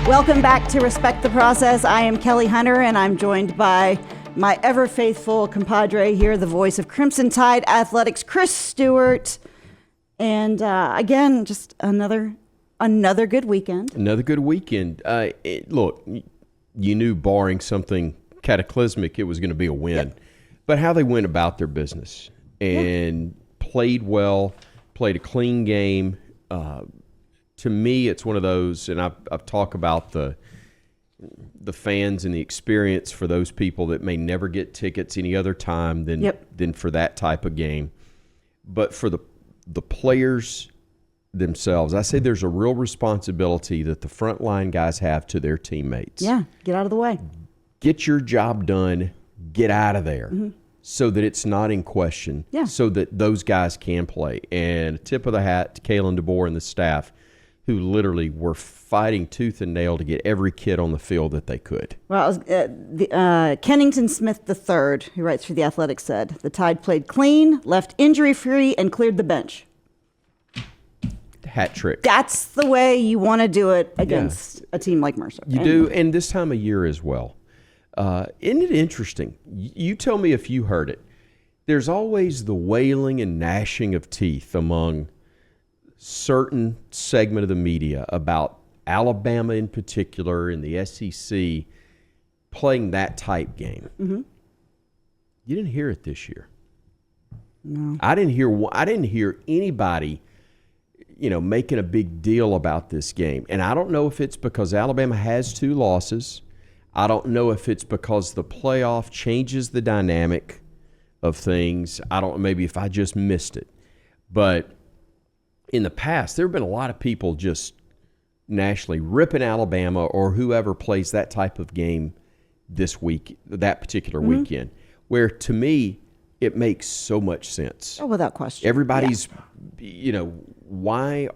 Welcome back to Respect the Process. I am Kelly Hunter, and I'm joined by my ever-faithful compadre here, the voice of Crimson Tide Athletics, Chris Stewart. And again, just another good weekend. Another good weekend. Look, you knew barring something cataclysmic, it was going to be a win. Yep. But how they went about their business and played well, played a clean game. To me, it's one of those, and I've talked about the fans and the experience for those people that may never get tickets any other time than for that type of game. But for the players themselves, I say there's a real responsibility that the frontline guys have to their teammates. Yeah, get out of the way. Get your job done, get out of there, so that it's not in question, so that those guys can play. And a tip of the hat to Kalen DeBoer and the staff, who literally were fighting tooth and nail to get every kid on the field that they could. Well, Kennington Smith III, who writes for The Athletic, said, the Tide played clean, left injury-free, and cleared the bench. Hat trick. That's the way you want to do it against a team like Mercer. You do, and this time of year as well. Isn't it interesting? You tell me if you heard it. There's always the wailing and gnashing of teeth among certain segment of the media about Alabama in particular and the SEC playing that type game. You didn't hear it this year. No. I didn't hear anybody, making a big deal about this game. And I don't know if it's because Alabama has 2 losses. I don't know if it's because the playoff changes the dynamic of things. I don't know, maybe if I just missed it. But in the past, there have been a lot of people just nationally ripping Alabama or whoever plays that type of game this week, that particular weekend, where to me, it makes so much sense. Oh, without question. Everybody's, why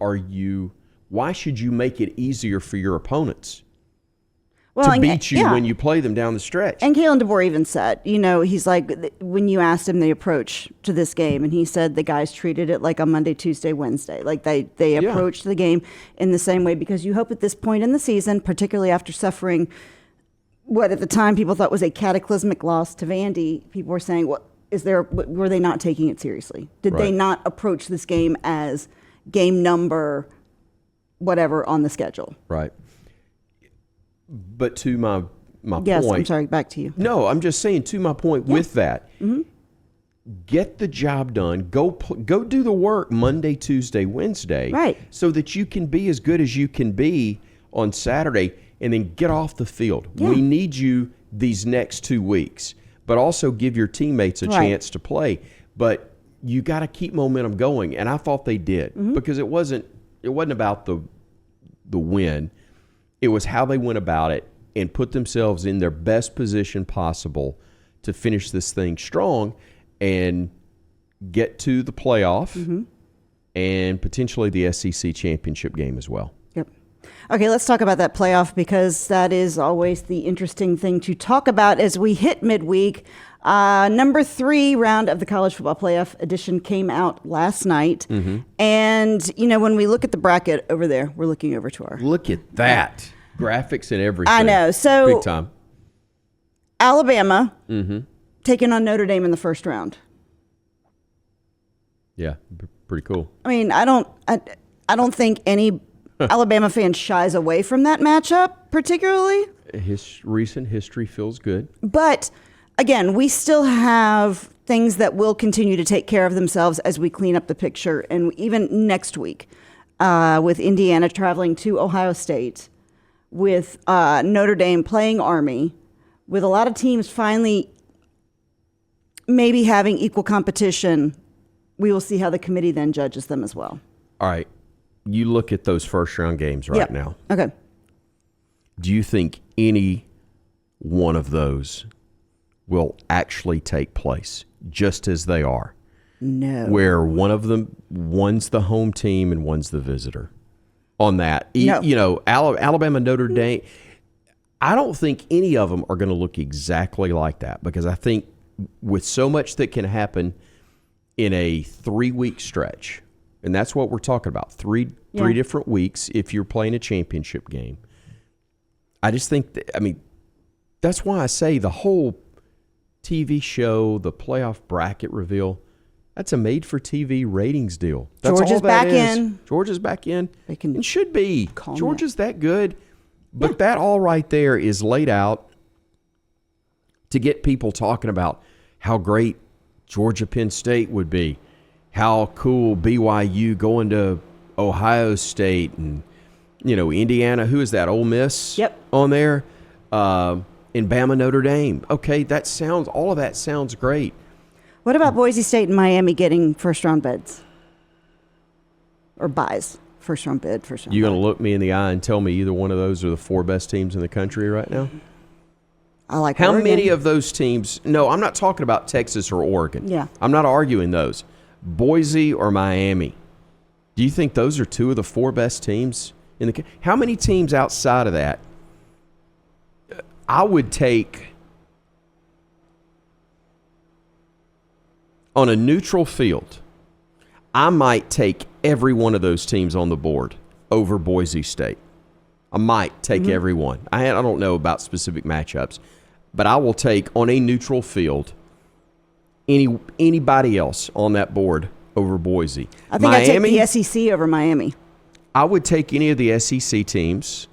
should you make it easier for your opponents to beat you when you play them down the stretch? And Kalen DeBoer even said, he's like, when you asked him the approach to this game, and he said the guys treated it like a Monday, Tuesday, Wednesday. Like they approached the game in the same way, because you hope at this point in the season, particularly after suffering what at the time people thought was a cataclysmic loss to Vandy, people were saying, were they not taking it seriously? Did they not approach this game as game number whatever on the schedule? Right. But to my point. Yes, I'm sorry, back to you. No, I'm just saying, to my point with that, get the job done. Go do the work Monday, Tuesday, Wednesday. Right. So that you can be as good as you can be on Saturday, and then get off the field. Yeah. We need you these next 2 weeks, but also give your teammates a chance to play. But you got to keep momentum going, and I thought they did, because it wasn't about the win. It was how they went about it and put themselves in their best position possible to finish this thing strong and get to the playoff and potentially the SEC championship game as well. Yep. Okay, let's talk about that playoff, because that is always the interesting thing to talk about as we hit midweek. Number 3 round of the college football playoff edition came out last night. And, when we look at the bracket over there, we're looking over to our... Look at that. Graphics and everything. I know. So, big time. Alabama taking on Notre Dame in the first round. Yeah, pretty cool. I mean, I don't think any Alabama fan shies away from that matchup particularly. His recent history feels good. But again, we still have things that will continue to take care of themselves as we clean up the picture. And even next week, with Indiana traveling to Ohio State, with Notre Dame playing Army, with a lot of teams finally maybe having equal competition, we will see how the committee then judges them as well. All right. You look at those first-round games right now. Okay. Do you think any one of those will actually take place just as they are? No. Where one's the home team and one's the visitor? On that, no. Alabama, Notre Dame, I don't think any of them are going to look exactly like that, because I think with so much that can happen in a 3-week stretch, and that's what we're talking about, three different weeks if you're playing a championship game, I just think that's why I say the whole TV show, the playoff bracket reveal, that's a made-for-TV ratings deal. That's Georgia's all that back is. in. Georgia's back in. They can and should be. calm Georgia's that good. But that all right there is laid out to get people talking about how great Georgia Penn State would be, how cool BYU going to Ohio State, and Indiana. Who is that? Ole Miss. Yep. On there, and Bama Notre Dame. Okay, all of that sounds great. What about Boise State and Miami getting first-round bids? Or buys? First-round bid, first-round You buy. going to look me in the eye and tell me either one of those are the 4 best teams in the country right now? I like How Oregon. many of those teams? No, I'm not talking about Texas or Oregon. Yeah. I'm not arguing those. Boise or Miami. Do you think those are 2 of the 4 best teams in the? How many teams outside of that? I would take on a neutral field. I might take every one of those teams on the board over Boise State. I might take every one. I don't know about specific matchups, but I will take on a neutral field anybody else on that board over Boise. I think I'd take the SEC over Miami. I would take any of the SEC teams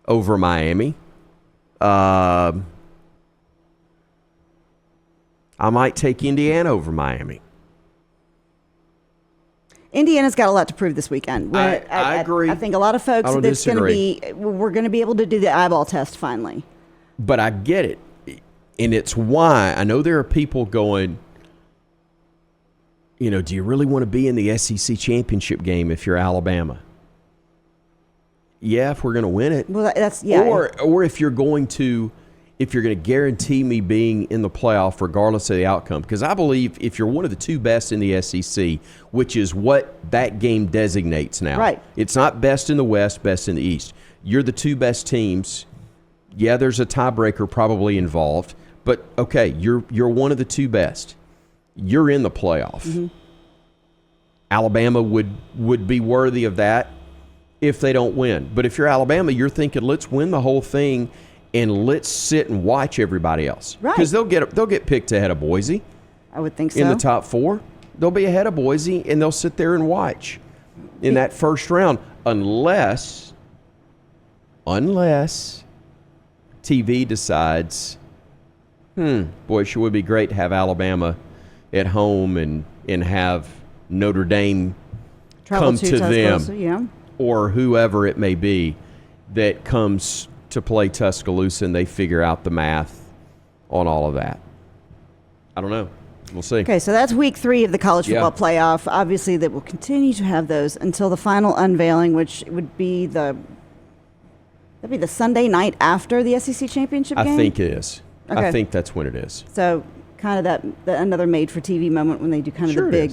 over Miami. I might take Indiana over Miami. Indiana's got a lot to prove this weekend. I agree. I think a lot of folks, I don't that's going to disagree. we're going to be able to do the eyeball test finally. But I get it. And it's why I know there are people going, do you really want to be in the SEC championship game if you're Alabama? Yeah, if we're going to win it. Well, that's, yeah. Or if you're going to guarantee me being in the playoff regardless of the outcome. Because I believe if you're one of the 2 best in the SEC, which is what that game designates now. Right. It's not best in the West, best in the East. You're the 2 best teams. Yeah, there's a tiebreaker probably involved. But, okay, you're one of the 2 best. You're in the playoff. Mm-hmm. Alabama would be worthy of that if they don't win. But if you're Alabama, you're thinking, let's win the whole thing and let's sit and watch everybody else. Right. Because they'll get picked ahead of Boise. I would think so. In the top 4. They'll be ahead of Boise, and they'll sit there and watch in that first round unless TV decides, boy, it sure would be great to have Alabama at home and have Notre Dame come to them, or whoever it may be that comes to play Tuscaloosa, and they figure out the math on all of that. I don't know. We'll see. Okay, so that's week 3 of the college football playoff. Obviously, that will continue to have those until the final unveiling, which would be the Sunday night after the SEC championship game. I think it is. Okay. I think that's when it is. So kind of that another made-for-TV moment when they do kind of the big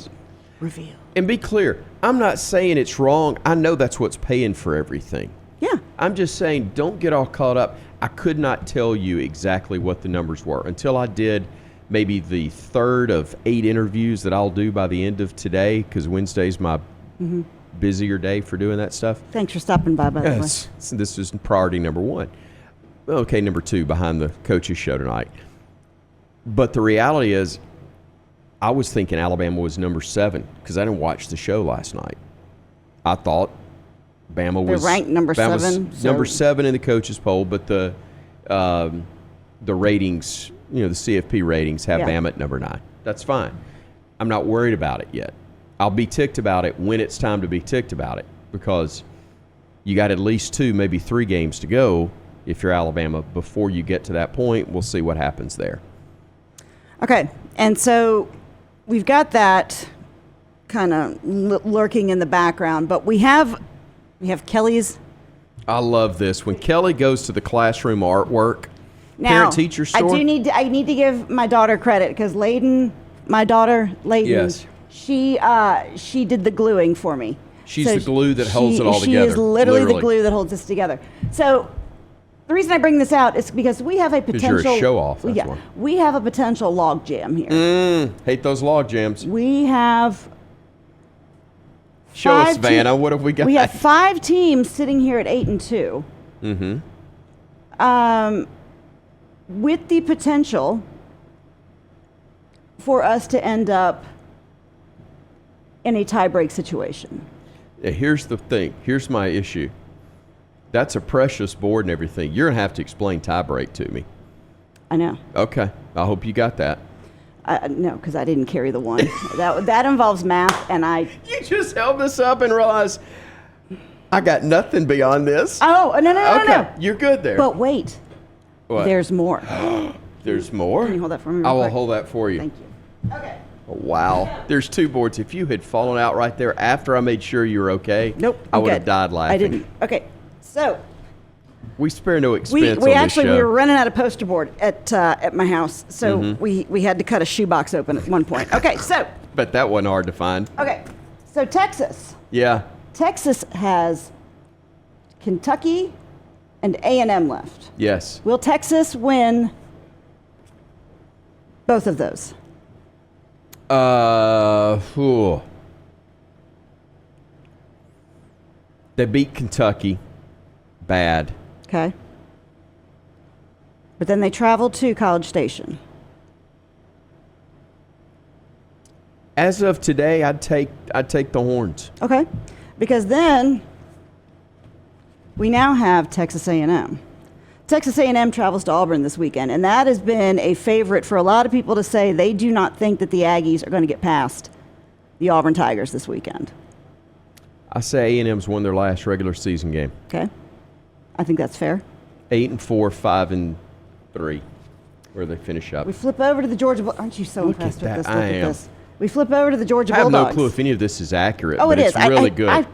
reveal. And be clear, I'm not saying it's wrong. I know that's what's paying for everything. Yeah. I'm just saying don't get all caught up. I could not tell you exactly what the numbers were until I did maybe the 3rd of 8 interviews that I'll do by the end of today, because Wednesday's my busier day for doing that stuff. Thanks for stopping by the way. So this is priority number 1. Okay, number 2 behind the coaches show tonight. But the reality is, I was thinking Alabama was number 7 because I didn't watch the show last night. I thought Bama was ranked number 7. Number 7 in the coaches poll, but the ratings, the CFP ratings have Bama at number 9. That's fine. I'm not worried about it yet. I'll be ticked about it when it's time to be ticked about it, because you got at least 2, maybe 3 games to go if you're Alabama before you get to that point. We'll see what happens there. Okay, and so we've got that kind of lurking in the background, but we have Kelly's. I love this. When Kelly goes to the classroom artwork, now, parent-teacher store. I need to give my daughter credit, because my daughter Layden, yes, she did the gluing for me. She's the glue that holds it all together. She is literally the glue that holds this together. So the reason I bring this out is because we have a potential. Because you're a show-off, that's why. We have a potential log jam here. Hate those log jams. We have. Show us, Vanna. What have we got? We have 5 teams sitting here at 8-2. Mm-hmm. With the potential for us to end up in a tie-break situation. Here's the thing. Here's my issue. That's a precious board and everything. You're going to have to explain tie-break to me. I know. Okay. I hope you got that. No, because I didn't carry the one. that involves math, and I... You just held this up and realized I got nothing beyond this. Oh, no. You're good there. But wait. What? There's more. There's more? Can you hold that for me real I will quick? hold that for you. Thank you. Okay. Wow. There's 2 boards. If you had fallen out right there after I made sure you were okay, Nope. I would have good. died laughing. I didn't. Okay. So... We spare no expense We on this actually show. we were running out of poster board at my house, so Mm-hmm. we had to cut a shoebox open at one point. Okay, so But that wasn't hard to find. okay, so Texas has Kentucky and A&M left. Yes. Will Texas win both of those? They beat Kentucky. Bad. Okay. But then they traveled to College Station. As of today, I'd take the Horns. Okay, because then we now have Texas A&M. Texas A&M travels to Auburn this weekend, and that has been a favorite for a lot of people to say they do not think that the Aggies are going to get past the Auburn Tigers this weekend. I say A&M's won their last regular season game. Okay, I think that's fair. 8-4, 5-3, where they finish up. We flip over to the Georgia. Aren't you so Look impressed at with that. this? I Look at am. this. We flip over to the Georgia I have Bulldogs. no clue if any of this is accurate, Oh, but it is. it's really good.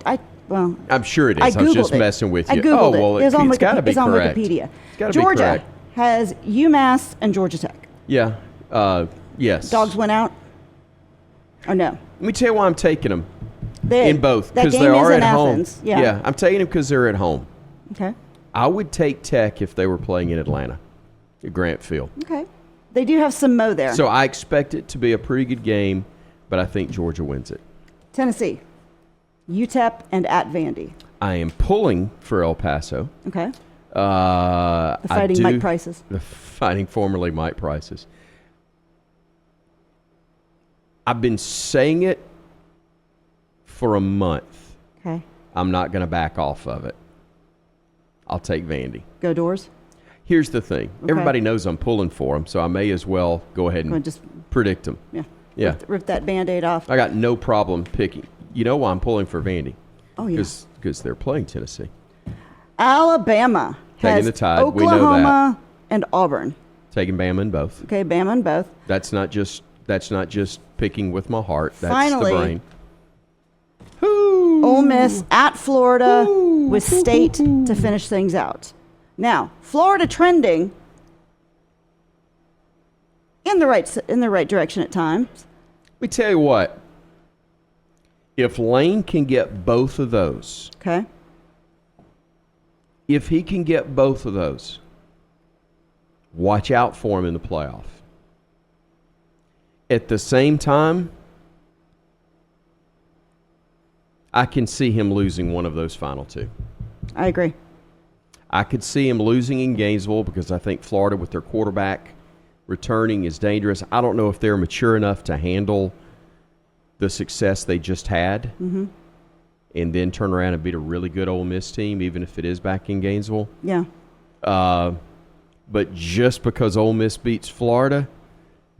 Well, I'm sure it is. I I was just Googled it. messing with you. I Googled oh, well, it. it's got to be It's on correct. Wikipedia. It's got to be Georgia correct. has UMass and Georgia Tech. Yeah. Yes. Dogs went out? Or no? Let me tell you why I'm taking them They, in both. That Because game they is are in at home. Athens. Yeah. I'm taking them because they're at home. Okay. I would take Tech if they were playing in Atlanta, at Grant Field. Okay. They do have some Mo there. So I expect it to be a pretty good game, but I think Georgia wins it. Tennessee, UTEP and at Vandy. I am pulling for El Paso. Okay. The Fighting Mike Prices. The fighting formerly Mike Prices. I've been saying it for a month. Okay. I'm not going to back off of it. I'll take Vandy. Go Doors. Here's the thing. Okay. Everybody knows I'm pulling for them, so I may as well go ahead Go and just predict them. yeah. Yeah. Rip that Band-Aid off. I got no problem picking. You know why I'm pulling for Vandy? Oh yeah. Because they're playing Tennessee. Alabama Taking has the Tide. We know Oklahoma and Auburn. Taking Bama in both. Okay, Bama and both. That's not just picking with my heart. That's Finally, the brain. Ole Miss at Florida Ooh. with State to finish things out. Now, Florida trending in the right direction at times. Let me tell you what. If Lane can get both of those, Okay. if he can get both of those, watch out for him in the playoff. At the same time, I can see him losing one of those final 2. I agree. I could see him losing in Gainesville because I think Florida, with their quarterback returning, is dangerous. I don't know if they're mature enough to handle the success they just had and then turn around and beat a really good Ole Miss team, even if it is back in Gainesville. Yeah. But just because Ole Miss beats Florida,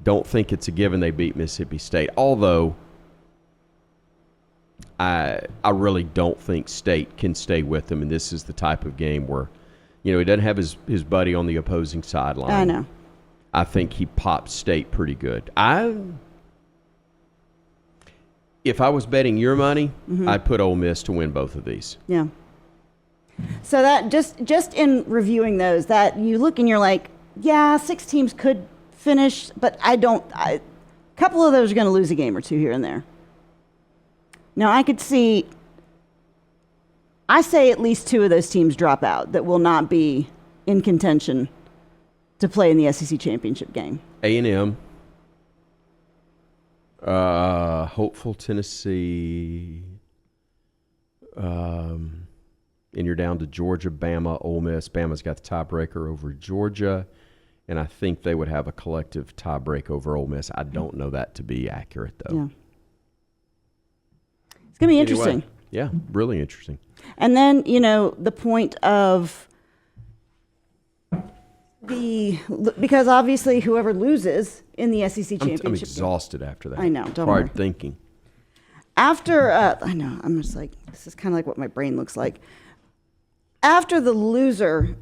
don't think it's a given they beat Mississippi State. Although I really don't think State can stay with them, and this is the type of game where, he doesn't have his buddy on the opposing sideline. I know. I think he pops State pretty good. If I was betting your money, I'd put Ole Miss to win both of these. Yeah. So that just in reviewing those, that you look and you're like, yeah, 6 teams could finish, but a couple of those are going to lose a game or 2 here and there. Now I say at least 2 of those teams drop out that will not be in contention to play in the SEC championship game. A&M, hopeful Tennessee, and you're down to Georgia, Bama, Ole Miss. Bama's got the tiebreaker over Georgia, and I think they would have a collective tiebreak over Ole Miss. I don't know that to be accurate, though. Yeah. It's going to be interesting. Anyway, yeah, really interesting. And then, the point of because obviously whoever loses in the SEC championship. I'm exhausted after that. I know, don't Hard worry. thinking. After, I know, I'm just like, this is kind of like what my brain looks like. After the loser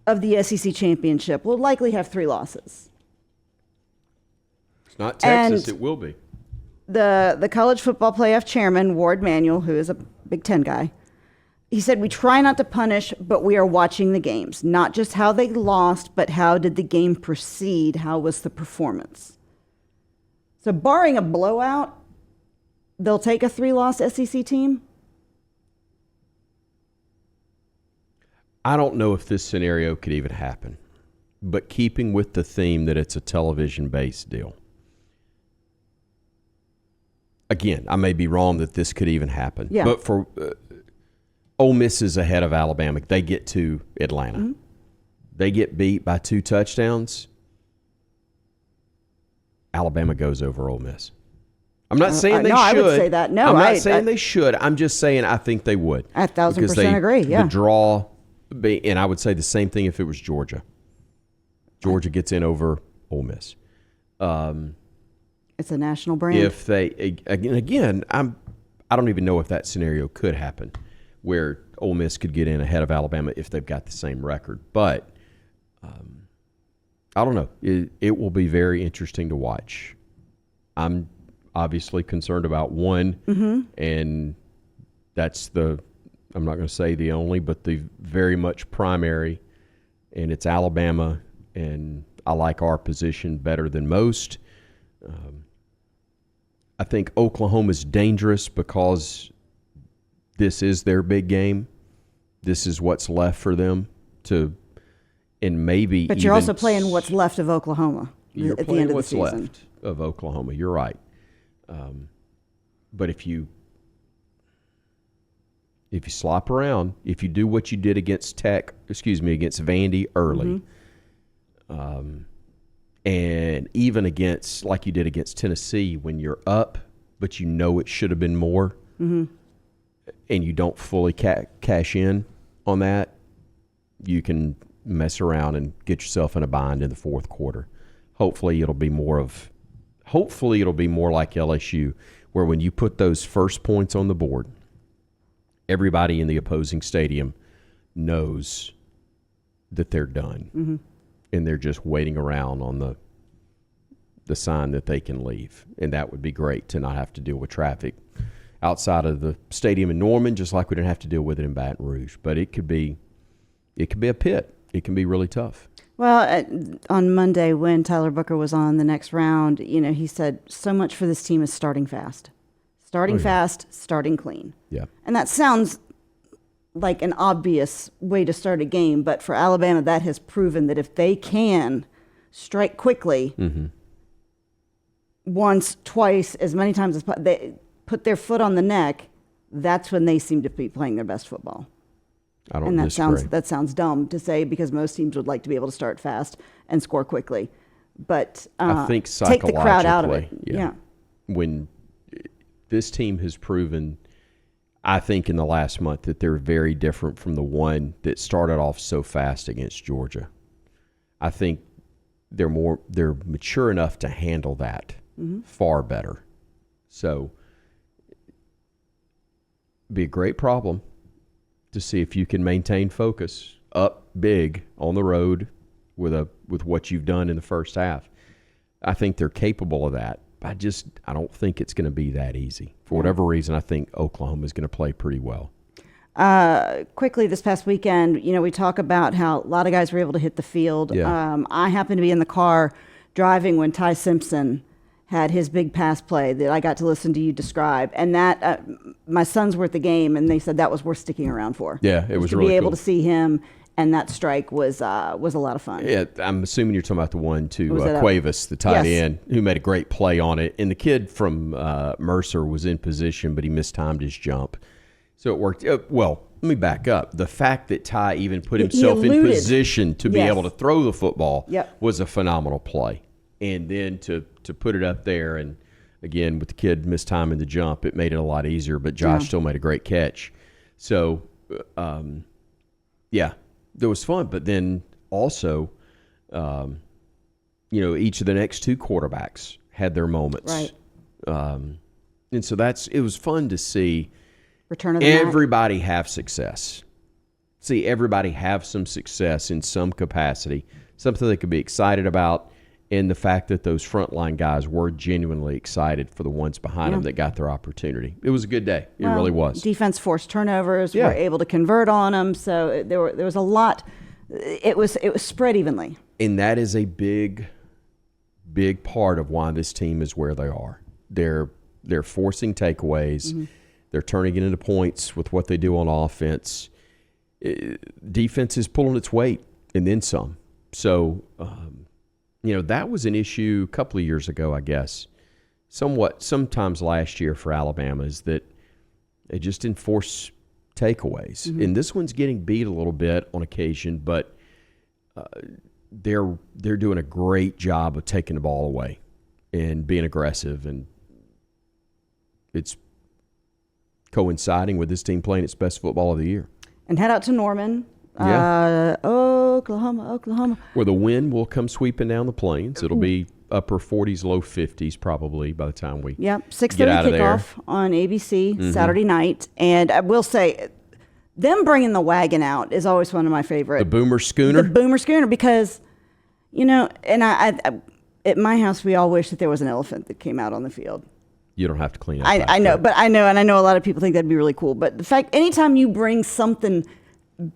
of the SEC championship will likely have 3 losses. It's not Texas, And it will be. The college football playoff chairman, Ward Manuel, who is a Big Ten guy, he said, we try not to punish, but we are watching the games. Not just how they lost, but how did the game proceed? How was the performance? So barring a blowout, they'll take a 3-loss SEC team? I don't know if this scenario could even happen, but keeping with the theme that it's a television-based deal. Again, I may be wrong that this could even happen, Yeah. but for Ole Miss is ahead of Alabama. They get to Atlanta. Mm-hmm. They get beat by 2 touchdowns. Alabama goes over Ole Miss. I'm not saying they should. I would say that. No, I'm not saying they should. I'm just saying I think they would. I 1,000% agree, yeah. The draw, and I would say the same thing if it was Georgia. Georgia gets in over Ole Miss. It's a national brand. If they again, I don't even know if that scenario could happen, where Ole Miss could get in ahead of Alabama if they've got the same record. But I don't know. It will be very interesting to watch. I'm obviously concerned about one, and that's I'm not going to say the only, but the very much primary, and it's Alabama, and I like our position better than most. I think Oklahoma's dangerous because this is their big game. This is what's left for them to, and maybe. But you're also playing what's left of Oklahoma at the end of the season. What's left of Oklahoma. You're right. But if you slop around, if you do what you did against against Vandy early, and even against, like you did against Tennessee, when you're up, but you know it should have been more, and you don't fully cash in on that, you can mess around and get yourself in a bind in the fourth quarter. Hopefully it'll be more like LSU, where when you put those first points on the board, everybody in the opposing stadium knows that they're done. And they're just waiting around on the sign that they can leave. And that would be great to not have to deal with traffic outside of the stadium in Norman, just like we didn't have to deal with it in Baton Rouge. But it could be a pit. It can be really tough. Well, on Monday when Tyler Booker was on the next round, he said so much for this team is starting fast. Fast, starting clean. Yeah. And that sounds like an obvious way to start a game, but for Alabama, that has proven that if they can strike quickly, once, twice, as many times as they put their foot on the neck, that's when they seem to be playing their best football. I don't disagree. That sounds dumb to say because most teams would like to be able to start fast and score quickly, but I think take the crowd out of it. Yeah. When this team has proven, I think in the last month, that they're very different from the one that started off so fast against Georgia. I think they're mature enough to handle that far better. So be a great problem to see if you can maintain focus up big on the road with what you've done in the first half. I think they're capable of that. I don't think it's going to be that easy. For whatever reason, I think Oklahoma is going to play pretty well. Quickly, this past weekend, we talk about how a lot of guys were able to hit the field. Yeah. I happened to be in the car driving when Ty Simpson had his big pass play that I got to listen to you describe. And that, my sons were at the game, and they said that was worth sticking around for. Yeah, it was to really be able cool to see him, and that strike was a lot of fun. Yeah, I'm assuming you're talking about the one to 𝐏𝐫𝐨𝐜𝐿, the tight end, who made a great play on it. And the kid from Mercer was in position, but he mistimed his jump. So it worked. Well, let me back up. The fact that Ty even put himself in position to be able to throw the football was a phenomenal play. And then to put it up there, and again, with the kid mistiming the jump, it made it a lot easier, but Josh still made a great catch. So, yeah, it was fun. But then also, each of the next two quarterbacks had their moments. Right. And so it was fun to see Return of the everybody have success. See everybody have some success in some capacity, something they could be excited about, and the fact that those frontline guys were genuinely excited for the ones behind them that got their opportunity. It was a good day. It really was. Defense forced turnovers. Were able to convert on them. So there was a lot. It was spread evenly. And that is a big part of why this team is where they are. They're forcing takeaways. Mm-hmm. They're turning it into points with what they do on offense. Defense is pulling its weight and then some. So, that was an issue a couple of years ago, I guess. Sometimes last year for Alabama is that they just didn't force takeaways. Mm-hmm. And this one's getting beat a little bit on occasion, but they're doing a great job of taking the ball away and being aggressive, and it's coinciding with this team playing its best football of the year. And head out to Norman, Oklahoma. Where the wind will come sweeping down the plains. It'll be upper 40s, low 50s probably by the time we 6:30 get out of kickoff there. On ABC Saturday night. And I will say, them bringing the wagon out is always one of my favorite. The Boomer Schooner? The Boomer Schooner, because, and I at my house, we all wish that there was an elephant that came out on the field. You don't have to clean up. I know, but I know a lot of people think that'd be really cool. But the fact, anytime you bring something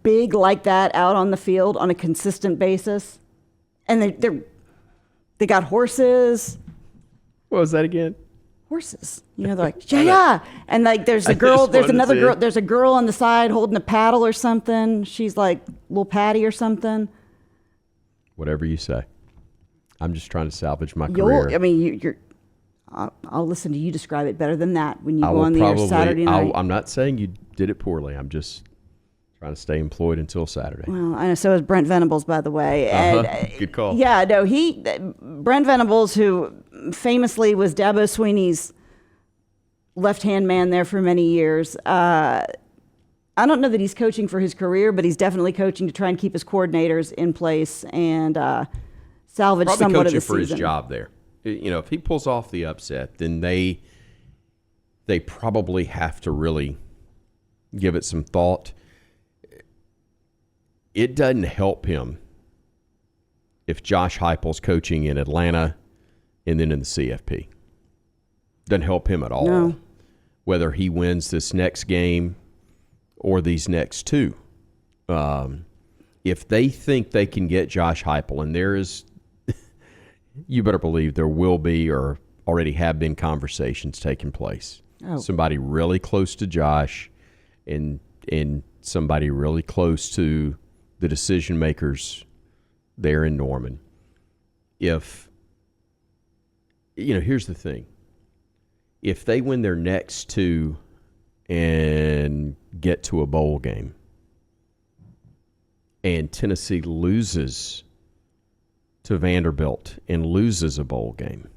big like that out on the field on a consistent basis, and they got horses. What was that again? Horses. They're like, yeah. And like there's a girl, there's another girl, there's a girl on the side holding a paddle or something. She's like little Patty or something. Whatever you say. I'm just trying to salvage my career. You're I'll listen to you describe it better than that when you go on the air Saturday night. I'm not saying you did it poorly. I'm just trying to stay employed until Saturday. Well, I know. So is Brent Venables, by the way. Good call. Yeah, no, Brent Venables, who famously was Dabo Sweeney's left-hand man there for many years. I don't know that he's coaching for his career, but he's definitely coaching to try and keep his coordinators in place and salvage somewhat of the season. Probably coaching for his job there. If he pulls off the upset, then they probably have to really give it some thought. It doesn't help him if Josh Heupel's coaching in Atlanta and then in the CFP. Doesn't help him at all. No. Whether he wins this next game or these next two. If they think they can get Josh Heupel, and there is, you better believe there will be or already have been conversations taking place. Oh. Somebody really close to Josh and somebody really close to the decision makers there in Norman. Here's the thing. If they win their next two and get to a bowl game and Tennessee loses to Vanderbilt and loses a bowl game,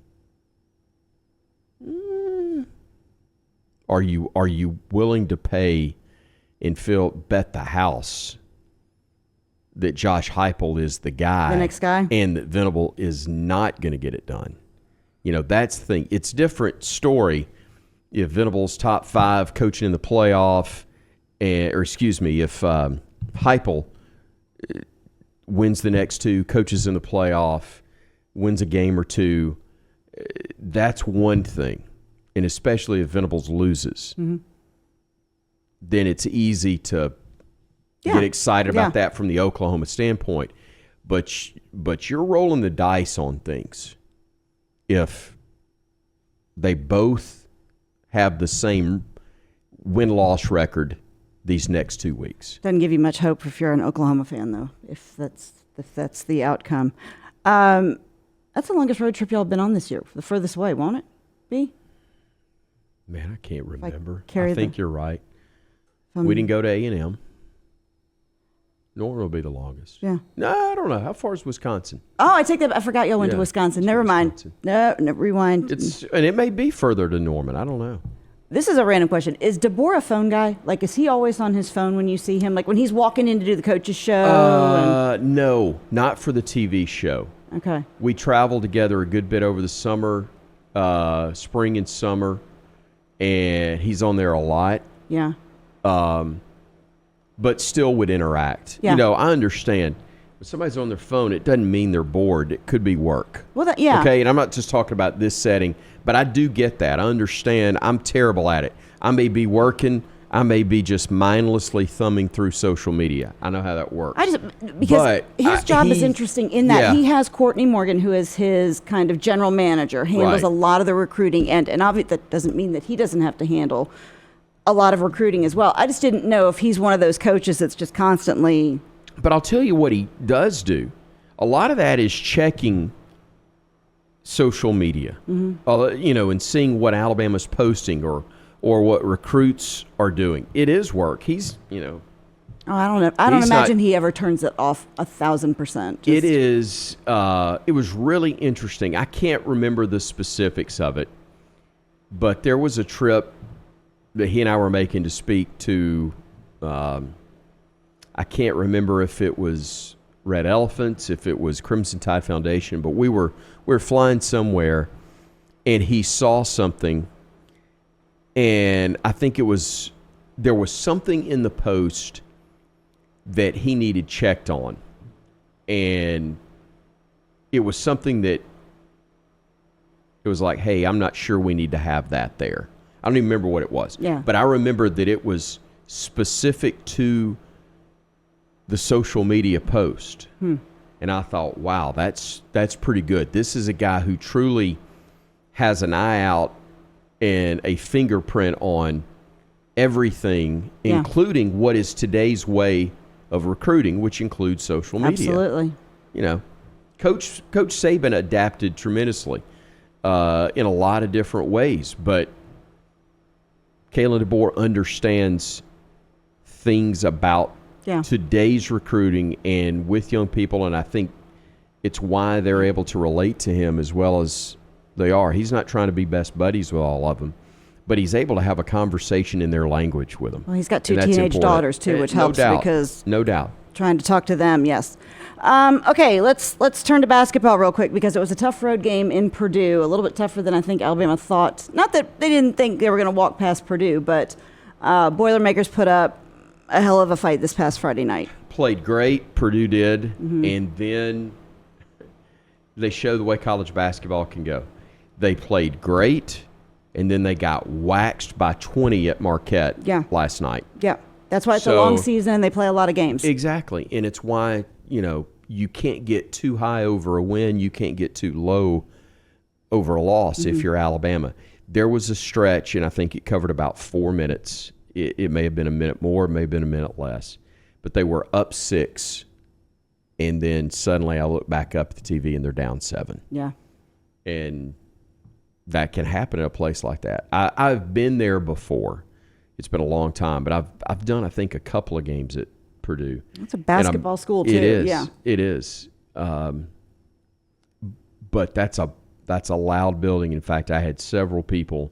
are you willing to pay and bet the house that Josh Heupel is the guy, the next guy, and that Venable is not going to get it done? That's the thing. It's a different story if Venable's top 5 coaching in the playoff, if Heupel wins the next two, coaches in the playoff, wins a game or two. That's one thing. And especially if Venables loses, then it's easy to get excited about that from the Oklahoma standpoint. But you're rolling the dice on things if they both have the same win-loss record these next 2 weeks. Doesn't give you much hope if you're an Oklahoma fan, though, if that's the outcome. That's the longest road trip y'all have been on this year, the furthest away, won't it be? Man, I can't remember. I think you're right. We didn't go to A&M. Norman will be the longest. Yeah. No, I don't know. How far is Wisconsin? Oh, I take that. I forgot y'all went to Wisconsin. Never mind. No, rewind. And it may be further to Norman. I don't know. This is a random question. Is DeBoer a phone guy? Like, is he always on his phone when you see him? Like, when he's walking in to do the coach's show? No, not for the TV show. Okay. We traveled together a good bit over the summer, spring and summer, and he's on there a lot. Yeah. But still would interact. Yeah. You know, I understand. When somebody's on their phone, it doesn't mean they're bored. It could be work. Well, yeah. Okay, and I'm not just talking about this setting, but I do get that. I understand. I'm terrible at it. I may be working. I may be just mindlessly thumbing through social media. I know how that works. Because his job is interesting in that he has Courtney Morgan, who is his kind of general manager, handles a lot of the recruiting end. And obviously that doesn't mean that he doesn't have to handle a lot of recruiting as well. I just didn't know if he's one of those coaches that's just constantly... But I'll tell you what he does do. A lot of that is checking social media, and seeing what Alabama's posting or what recruits are doing. It is work. He's, Oh, I don't know. I don't imagine he ever turns it off 1,000%. It is. It was really interesting. I can't remember the specifics of it, but there was a trip that he and I were making to speak to. I can't remember if it was Red Elephants, if it was Crimson Tide Foundation, but we were flying somewhere, and he saw something, and I think there was something in the post that he needed checked on, and it was something that it was like, hey, I'm not sure we need to have that there. I don't even remember what it was. Yeah. But I remember that it was specific to the social media post. And I thought, wow, that's pretty good. This is a guy who truly has an eye out and a fingerprint on everything, including what is today's way of recruiting, which includes social media. Absolutely. You know, Coach Saban adapted tremendously in a lot of different ways, but Kalen DeBoer understands things about today's recruiting and with young people, and I think it's why they're able to relate to him as well as they are. He's not trying to be best buddies with all of them, but he's able to have a conversation in their language with them. Well, he's got two teenage daughters, too, which helps because... No doubt. Trying to talk to them, yes. Okay, let's turn to basketball real quick because it was a tough road game in Purdue, a little bit tougher than I think Alabama thought. Not that they didn't think they were going to walk past Purdue, but Boilermakers put up a hell of a fight this past Friday night. Played great, Purdue did, and then they show the way college basketball can go. They played great, and then they got waxed by 20 at Marquette last night. Yeah, that's why it's a long season and they play a lot of games. Exactly, and it's why, you can't get too high over a win. You can't get too low over a loss if you're Alabama. There was a stretch, and I think it covered about 4 minutes. It may have been a minute more, it may have been a minute less. But they were up 6, and then suddenly I look back up at the TV, and they're down 7. Yeah. And that can happen at a place like that. I've been there before. It's been a long time, but I've done, I think, a couple of games at Purdue. It's a basketball school, too. It is. Yeah. It is. But that's a loud building. In fact, I had several people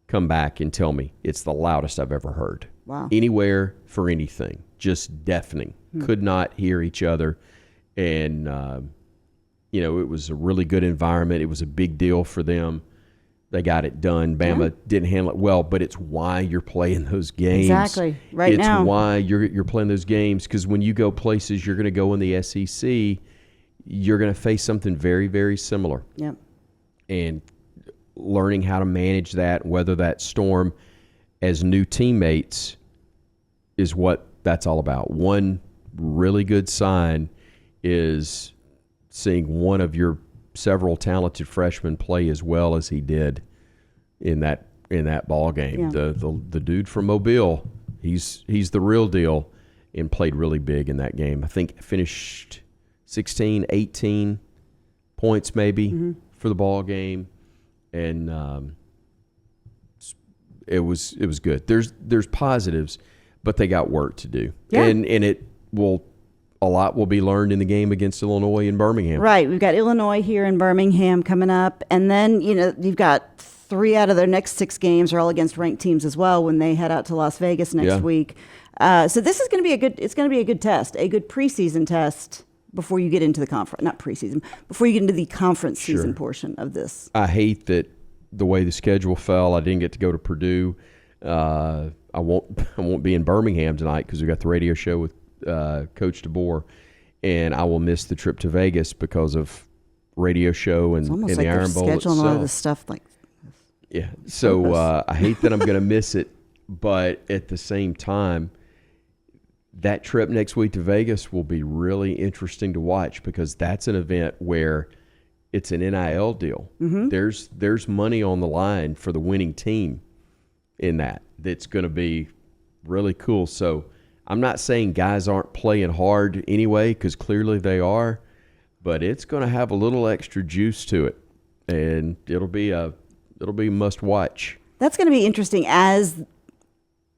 come back and tell me it's the loudest I've ever heard. Wow. Anywhere for anything. Just deafening. Could not hear each other. And, it was a really good environment. It was a big deal for them. They got it done. Bama didn't handle it well, but it's why you're playing those games. Exactly. It's why you're playing those games, because when you go places, you're going to go in the SEC, you're going to face something very, very similar. Yep. And learning how to manage that, weather that storm as new teammates is what that's all about. One really good sign is seeing one of your several talented freshmen play as well as he did in that ball game. Yeah. The dude from Mobile, he's the real deal and played really big in that game. I think finished 16, 18 points maybe for the ball game, and it was good. There's positives, but they got work to do. Yeah. And a lot will be learned in the game against Illinois in Birmingham. Right. We've got Illinois here in Birmingham coming up. And then, you've got 3 out of their next 6 games are all against ranked teams as well when they head out to Las Vegas next week. So this is going to be a good test, a good preseason test before you get into the conference, not preseason, before you get into the conference season portion of this. I hate that the way the schedule fell. I didn't get to go to Purdue. I won't be in Birmingham tonight because we got the radio show with Coach DeBoer, and I will miss the trip to Vegas because of radio show and It's almost the like Iron Bowl they're scheduling itself. all of this stuff like. Yeah. So I hate that I'm going to miss it, but at the same time, that trip next week to Vegas will be really interesting to watch because that's an event where it's an NIL deal. Mm-hmm. There's money on the line for the winning team in that's going to be really cool. So I'm not saying guys aren't playing hard anyway, because clearly they are, but it's going to have a little extra juice to it, and it'll be must watch. That's going to be interesting as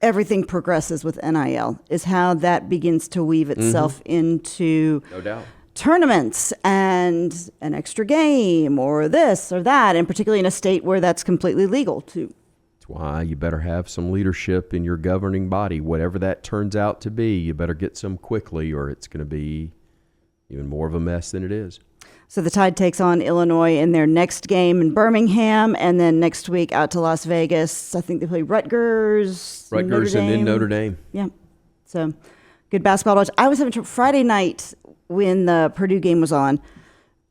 everything progresses with NIL, is how that begins to weave itself into No doubt. tournaments and an extra game or this or that, and particularly in a state where that's completely legal too. That's why you better have some leadership in your governing body. Whatever that turns out to be, you better get some quickly, or it's going to be even more of a mess than it is. So the Tide takes on Illinois in their next game in Birmingham, and then next week out to Las Vegas. I think they play Rutgers, and then Notre Dame. Yeah. So good basketball to watch. I was having trouble Friday night when the Purdue game was on.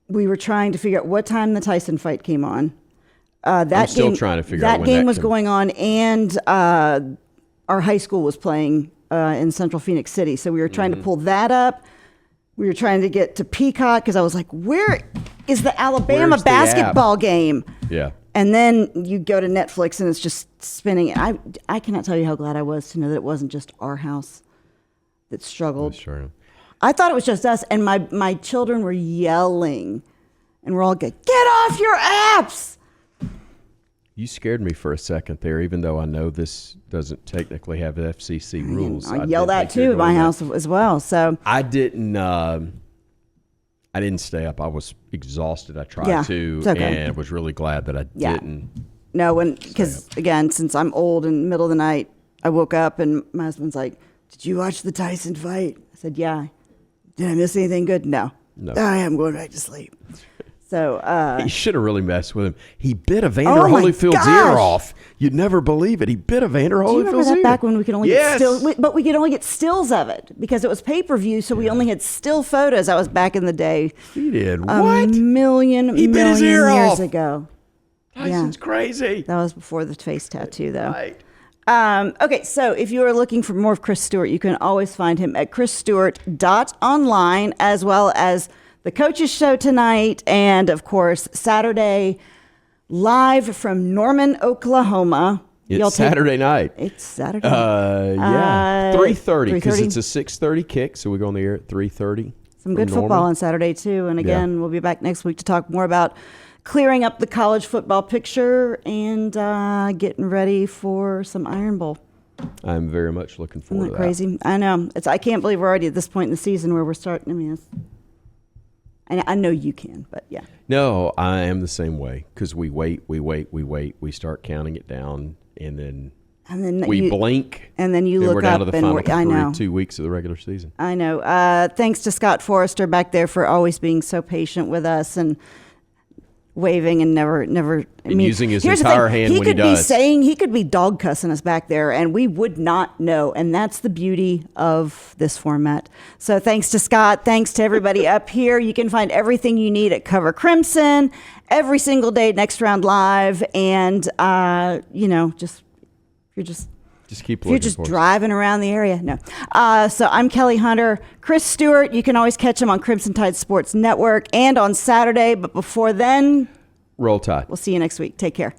We were trying to figure out what time the Tyson fight came on. I'm still trying to figure out when that game that was going on, and our high school was playing in Central Phoenix City. So we were trying to pull that up. We were trying to get to Peacock because I was like, where is the Alabama Where's the basketball game? Yeah. And then you go to Netflix and it's just spinning. And I cannot tell you how glad I was to know that it wasn't just our house that struggled. Sure. I thought it was just us, and my children were yelling, and we're all going, get off your apps. You scared me for a second there, even though I know this doesn't technically have FCC rules. I yell that too at my house as well. So I didn't stay up. I was exhausted. I tried to, and was really glad that I didn't. No, because again, since I'm old in the middle of the night, I woke up and my husband's like, "Did you watch the Tyson fight?" I said, "Yeah." Did I miss anything good? No. I am going back to sleep. So he should have really messed with him. He bit Evander Holyfield's ear off. You'd never believe it. He bit Evander Holyfield's ear. Do you remember that back when we could only get stills? But we could only get stills of it because it was pay-per-view, so we only had still photos. That was back in the day. He did. What? He bit his ear years off. ago. Tyson's crazy. That was before the face tattoo, though. Right. Okay, so if you are looking for more of Chris Stewart, you can always find him at chrisstewart.online, as well as the Coaches Show tonight, and of course Saturday, live from Norman, Oklahoma. It's Saturday night. It's Saturday. 3:30 because it's a 6:30 kick, so we go on the air at 3:30. Some good football on Saturday too, and again, we'll be back next week to talk more about clearing up the college football picture and getting ready for some Iron Bowl. I'm very much looking forward to that. Crazy? I know. I can't believe we're already at this point in the season where we're starting. I mean, I know you can, but yeah. No, I am the same way because we wait. We start counting it down, and then we blink. And then you look we're down up to the and I know. 2 weeks of the regular season. I know. Thanks to Scott Forrester back there for always being so patient with us and waving and never. Using his entire hand when he does. He could be dog cussing us back there, and we would not know. And that's the beauty of this format. So thanks to Scott. Thanks to everybody up here. You can find everything you need at Cover Crimson every single day, Next Round Live, and just keep looking. You're just driving around the area. No. So I'm Kelly Hunter. Chris Stewart, you can always catch him on Crimson Tide Sports Network and on Saturday. But before then, Roll Tide. We'll see you next week. Take care.